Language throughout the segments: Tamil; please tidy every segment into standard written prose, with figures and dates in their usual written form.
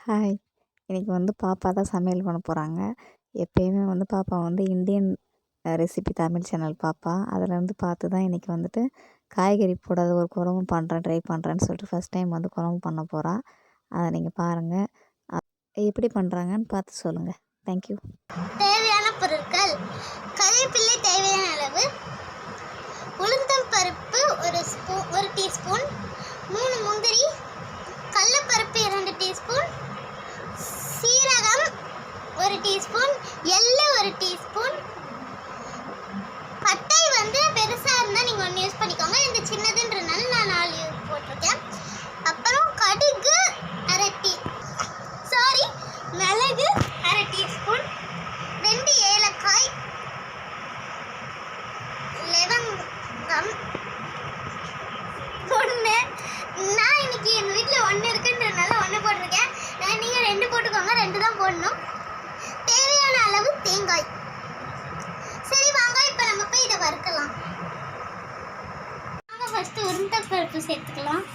ஹாய்! இன்னைக்கு பாப்பா தான் சமையல் பண்ண போகிறாங்க. எப்பயுமே பாப்பா இந்தியன் ரெசிபி தமிழ் சேனல் பாப்பா. அதில் பார்த்து தான் இன்றைக்கி காய்கறி போடாத ஒரு குழம்பு ட்ரை பண்ணுறேன்னு சொல்லிட்டு ஃபஸ்ட் டைம் குழம்பு பண்ண போகிறா. அதை நீங்கள் பாருங்கள். எப்படி பண்ணுறாங்கன்னு பார்த்து சொல்லுங்கள். தேங்க்யூ. தேவையான பொருட்கள்: கறிவேப்பிலை தேவையான அளவு, உளுந்தம் பருப்பு ஒரு டீஸ்பூன், 3 முந்திரி, கடலைப்பருப்பு 2 டீஸ்பூன், சீரகம் 1 டீஸ்பூன், எள்ளு 1 டீஸ்பூன், பட்டை பெருசாக இருந்தால் நீங்கள் 1 யூஸ் பண்ணிக்கோங்க. இந்த சின்னதுன்றனால நான் 4 போட்டிருக்கேன். அப்புறம் கடுகு மிளகு 1/2 டீஸ்பூன், 2 ஏலக்காய், லவங்கம் 1. நான் இன்னைக்கு எங்கள் வீட்டில் 1 இருக்குன்றதுனால 1 போட்டிருக்கேன். நீங்கள் 2 போட்டுக்கோங்க, 2 தான் போடணும். தேவையான அளவு தேங்காய். சரி வாங்க, இப்போ நம்ம போய் இதை வறுக்கலாம். வாங்க ஃபஸ்ட்டு உளுந்தம் பருப்பு சேர்த்துக்கலாம்.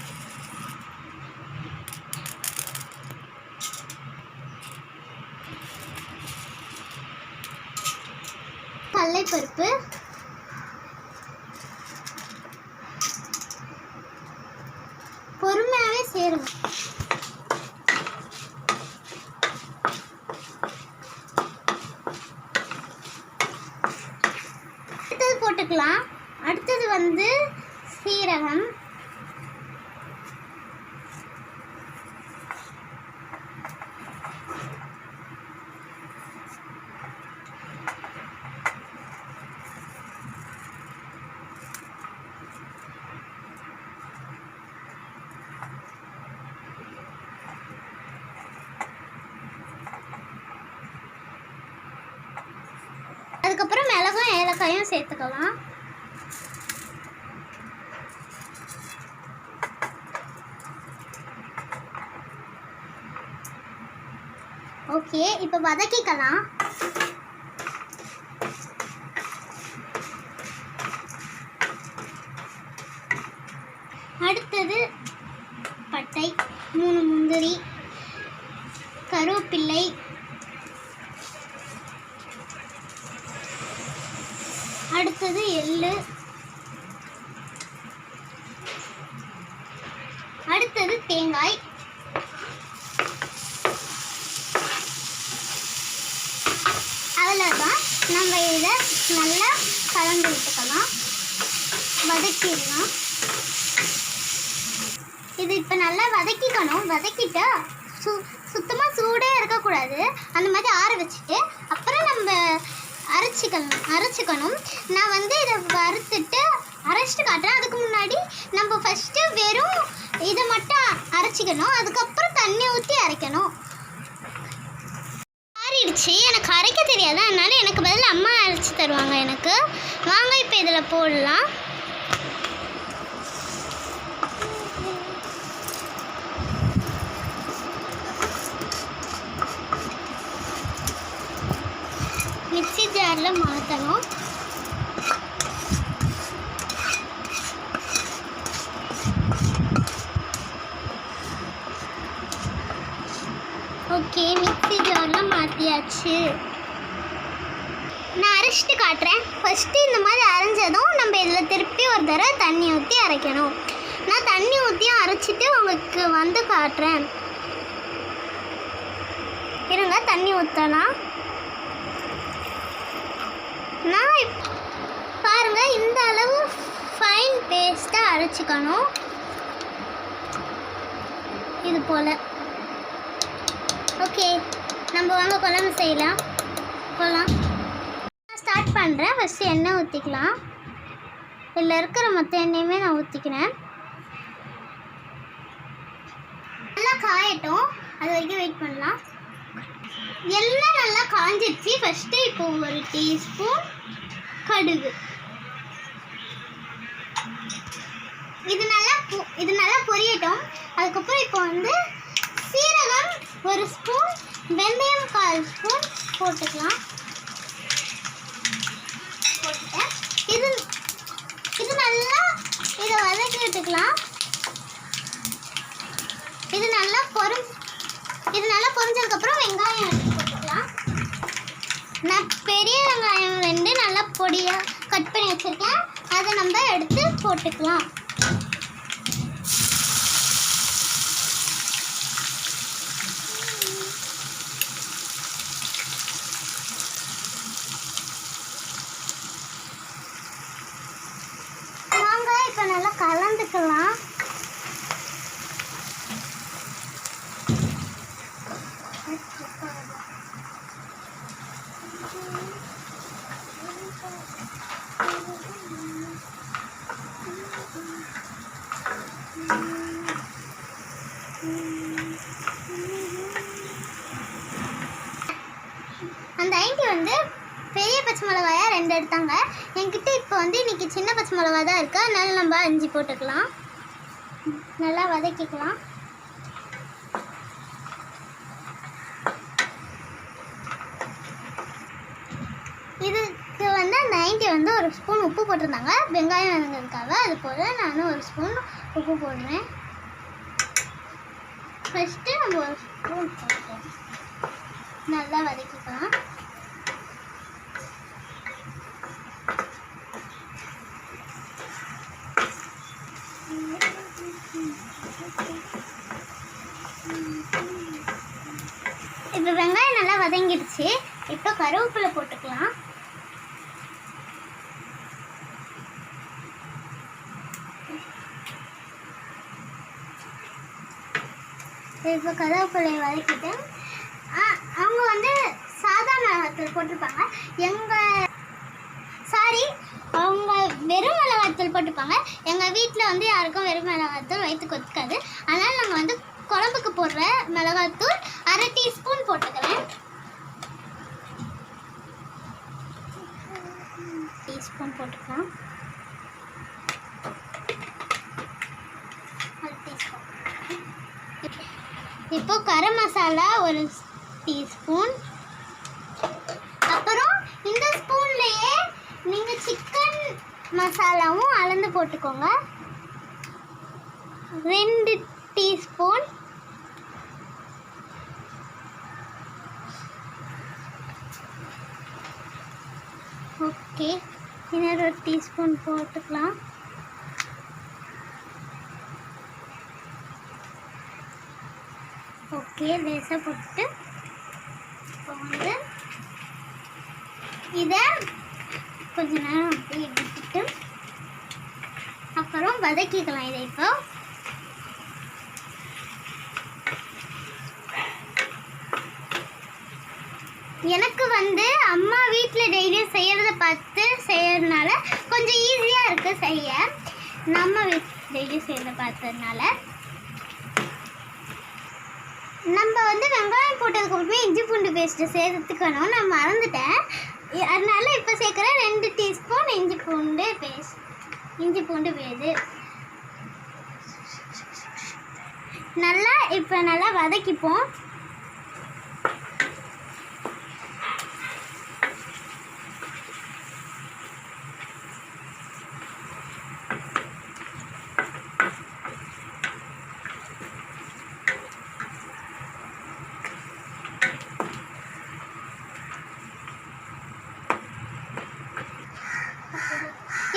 கடலைப்பருப்பு, பொறுமையாகவே சேருங்க. அடுத்தது போட்டுக்கலாம். அடுத்தது சீரகம், அதுக்கப்புறம் மிளகும் ஏலக்காயும் சேர்த்துக்கலாம். ஓகே, இப்போ வதக்கிக்கலாம். அடுத்தது பட்டை, 3 முந்திரி, கருவேப்பிலை, அடுத்தது எள்ளு, அடுத்தது தேங்காய், அவ்வளோதான். நம்ம இதை நல்லா கலந்து விட்டுக்கலாம், வதக்கிடலாம். இது இப்போ நல்லா வதக்கிக்கணும். வதக்கிட்டு சுத்தமாக சூடே இருக்கக்கூடாது. அந்த மாதிரி ஆற வச்சுட்டு அப்புறம் நம்ம அரைச்சிக்கணும். நான் இதை வறுத்துட்டு அரைச்சிட்டு காட்டுறேன். அதுக்கு முன்னாடி நம்ம ஃபஸ்ட்டு வெறும் இதை மட்டும் அரைச்சிக்கணும். அதுக்கப்புறம் தண்ணி ஊற்றி அரைக்கணும். ஆறிடுச்சு. எனக்கு அரைக்க தெரியாது, அதனால எனக்கு பதில் அம்மா அரைச்சி தருவாங்க எனக்கு. வாங்க இப்போ இதில் போடலாம். மிக்ஸி ஜாரில் மாற்றணும். ஓகே, மிக்ஸி ஜாரில் மாற்றியாச்சு. நான் அரைச்சிட்டு காட்டுறேன். ஃபஸ்ட்டு இந்த மாதிரி அரைஞ்சதும் நம்ம இதில் திருப்பி ஒரு தடவை தண்ணி ஊற்றி அரைக்கணும். நான் தண்ணி ஊற்றியும் அரைச்சிட்டு உங்களுக்கு காட்டுறேன். இருங்க, தண்ணி ஊற்றலாம். நான் பாருங்கள், இந்த அளவு ஃபைன் பேஸ்ட்டாக அரைச்சிக்கணும். இது போல். ஓகே, நம்ம வாங்க குழம்பு செய்யலாம். நான் ஸ்டார்ட் பண்ணுறேன். ஃபஸ்ட்டு எண்ணெய் ஊற்றிக்கலாம். இதில் இருக்கிற மொத்த எண்ணெயுமே நான் ஊற்றிக்கிறேன். நல்லா காயட்டும், அது வரைக்கும் வெயிட் பண்ணலாம். எல்லாம் நல்லா காஞ்சிடுச்சு. ஃபஸ்ட்டு இப்போ 1 டீஸ்பூன் கடுகு. இது நல்லா பொரியட்டும். அதுக்கப்புறம் இப்போ சீரகம் 1 ஸ்பூன், வெந்தயம் 1/4 ஸ்பூன் போட்டுக்கலாம். போட்டுட்டேன். இது நல்லா இதை வதக்கி விட்டுக்கலாம். இது நல்லா வெங்காயம் எடுத்து போட்டுக்கலாம். நான் பெரிய வெங்காயம் 2 நல்லா பொடியாக கட் பண்ணி வச்சுருக்கேன். அதை நம்ம எடுத்து போட்டுக்கலாம். வாங்க இப்போ நல்லா கலந்துக்கலாம். அந்த ஆண்டி வந்து பெரிய பச்சை மிளகாயா 2 எடுத்தாங்க. என்கிட்ட இப்போ வந்து இன்னைக்கு சின்ன பச்சை மிளகா தான் இருக்குது. அதனால நம்ம 5 போட்டுக்கலாம். நல்லா வதக்கிக்கலாம். இதுக்கு வந்து அந்த ஆண்டி வந்து 1 ஸ்பூன் உப்பு போட்டிருந்தாங்க வெங்காயம் வதங்கிறதுக்காக. அது போல் நானும் 1 ஸ்பூன் உப்பு போடுறேன். ஃபஸ்ட்டு நம்ம 1 ஸ்பூன் போட்டுக்கலாம். நல்லா வதக்கிக்கலாம். இப்போ வெங்காயம் நல்லா வதங்கிடுச்சு. இப்போ கருவேப்பிலை போட்டுக்கலாம். இப்போ கருவேப்பிலையை வதக்கிட்டு அவங்க வந்து சாதா மிளகாத்தூள் போட்டிருப்பாங்க. அவங்க வெறும் மிளகாத்தூள் போட்டிருப்பாங்க. எங்கள் வீட்டில் வந்து யாருக்கும் வெறும் மிளகாத்தூள் வயிற்றுக்கு ஒத்துக்காது. அதனால் நாங்கள் வந்து குழம்புக்கு போடுற மிளகாத்தூள் 1/2 டீஸ்பூன் போட்டுக்கிறேன். டீஸ்பூன் போட்டுக்கலாம். 1 டீஸ்பூன். இப்போ கரம் மசாலா 1 டீஸ்பூன். அப்புறம் இந்த ஸ்பூன்லேயே நீங்கள் சிக்கன் மசாலாவும் அளந்து போட்டுக்கோங்க. 2 டீஸ்பூன். ஓகே, இன்னொரு 1 டீஸ்பூன் போட்டுக்கலாம். ஓகே, லேசாக போட்டு இப்போ வந்து இதை கொஞ்ச நேரம் அப்படியே எடுத்துட்டு அப்புறம் வதக்கிக்கலாம். இதை இப்போ எனக்கு வந்து அம்மா வீட்டில் டெய்லியும் செய்கிறத பார்த்து செய்யறதுனால கொஞ்சம் ஈஸியாக இருக்குது செய்ய. நம்ம வீட்டில் டெய்லியும் செய்கிறத பார்த்ததுனால நம்ம வந்து வெங்காயம் போட்டதுக்கப்புறமே இஞ்சி பூண்டு பேஸ்ட்டு சேர்த்துக்கணும். நான் மறந்துட்டேன். அதனால இப்போ சேர்க்குறேன் 2 டீஸ்பூன் இஞ்சி பூண்டு பேஸ்ட். நல்லா வதக்கிப்போம்.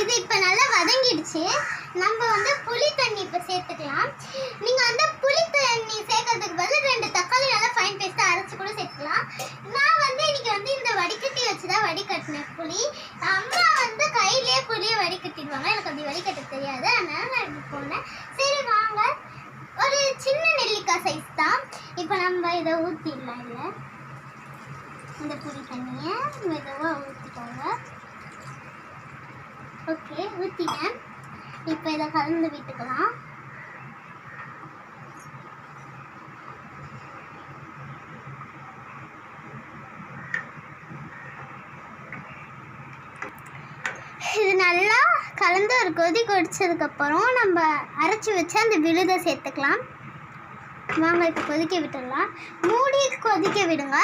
இது இப்போ நல்லா வதங்கிடுச்சு. நம்ம வந்து புளி தண்ணி இப்போ சேர்த்துக்கலாம். நீங்கள் வந்து புளி தண்ணி சேர்க்கறதுக்கு பதில் 2 தக்காளி நல்லா ஃபைன் பேஸ்ட்டாக அரைச்சி கூட சேர்த்துக்கலாம். நான் வந்து இன்னைக்கு வந்து இந்த வடிகட்டி வச்சு தான் வடிகட்டினேன் புளி. அம்மா வந்து கையிலே புளியை வடிகட்டிடுவாங்க. எனக்கு அப்படி வடிகட்ட தெரியாது. அதனால நான் இப்படி போனேன். சரி வாங்க, ஒரு சின்ன நெல்லிக்காய் சைஸ் தான். இப்போ நம்ம இதை ஊற்றிடலாம். இல்லை, இந்த புளி தண்ணியை மெதுவாக ஊற்றிக்கோங்க. ஓகே, ஊற்றிட்டேன். இப்போ இதை கலந்து விட்டுக்கலாம். இது நல்லா கலந்து ஒரு கொதிச்சதுக்கப்புறம் நம்ம அரைச்சி வச்சு அந்த விழுதை சேர்த்துக்கலாம். வாங்க இப்போ கொதிக்க விட்டுடலாம். மூடி கொதிக்க விடுங்க.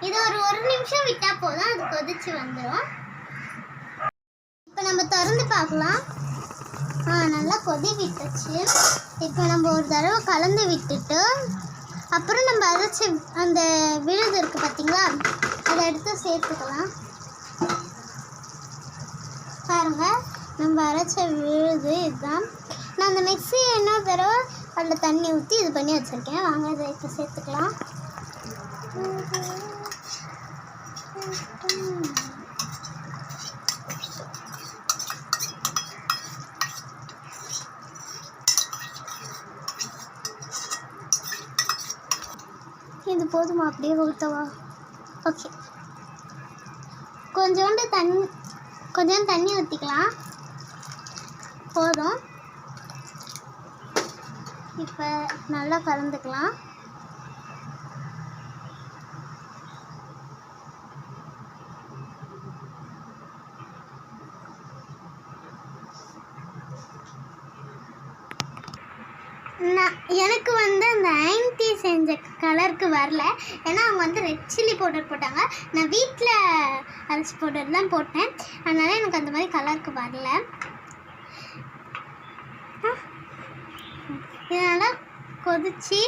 இது ஒரு 1 நிமிஷம் விட்டால் போதும், அது கொதிச்சு வந்துடும். இப்போ நம்ம திறந்து பார்க்கலாம். நல்லா கொதி விட்டுச்சு. இப்போ நம்ம ஒரு தடவை கலந்து விட்டுட்டு அப்புறம் நம்ம அரைச்சி அந்த விழுது இருக்குது பார்த்தீங்களா, அதை எடுத்து சேர்த்துக்கலாம். பாருங்கள், நம்ம அரைச்ச விழுது இதுதான். நான் அந்த மிக்ஸி என்ன தடவை அதில் தண்ணி ஊற்றி இது பண்ணி வச்சுருக்கேன். வாங்க இதை இப்போ சேர்த்துக்கலாம். இது போதுமா? அப்படியே ஊற்றவா? ஓகே, கொஞ்சோண்டு தண்ணி ஊற்றிக்கலாம். போதும். இப்போ நல்லா கலந்துக்கலாம். எனக்கு அந்த ஆன்ட்டி செஞ்ச கலருக்கு வரல, ஏன்னா அவங்க ரெட் சில்லி பவுடர் போட்டாங்க. நான் வீட்டில் அரைச்சி பவுடர் தான் போட்டேன், அதனால் எனக்கு அந்த மாதிரி கலருக்கு வரல. இதனால் கொதிச்சு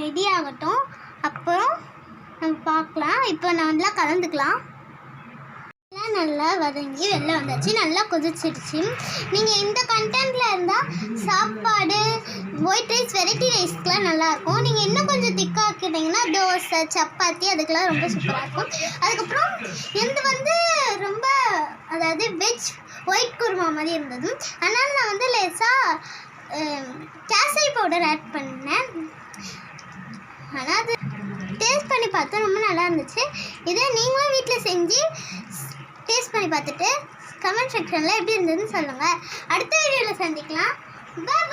ரெடி ஆகட்டும், அப்புறம் நம்ம பார்க்கலாம். இப்போ நல்லா கலந்துக்கலாம். நல்லா வதங்கி வெளில வந்தாச்சு, நல்லா கொதிச்சிடுச்சு. நீங்கள் இந்த கண்டென்ட்டில் இருந்தால் சாப்பாடு ஒயிட் ரைஸ் வெரைட்டி ரைஸ்க்கெலாம் நல்லாயிருக்கும். நீங்கள் இன்னும் கொஞ்சம் திக்காக்கிட்டிங்கன்னா தோசை சப்பாத்தி அதுக்கெலாம் ரொம்ப சூப்பராக இருக்கும். அதுக்கப்புறம் இது ரொம்ப அதாவது வெஜ் ஒயிட் குருமா மாதிரி இருந்தது. அதனால் நான் லேசாக கேசரி பவுடர் ஆட் பண்ணேன். ஆனால் அது டேஸ்ட் பண்ணி பார்த்தா ரொம்ப நல்லா இருந்துச்சு. இதை நீங்களும் வீட்டில் செஞ்சு டேஸ்ட் பண்ணி பார்த்துட்டு கமெண்ட் செக்ஷனில் எப்படி இருந்ததுன்னு சொல்லுங்கள். அடுத்த வீடியோவில் சந்திக்கலாம். பாய்.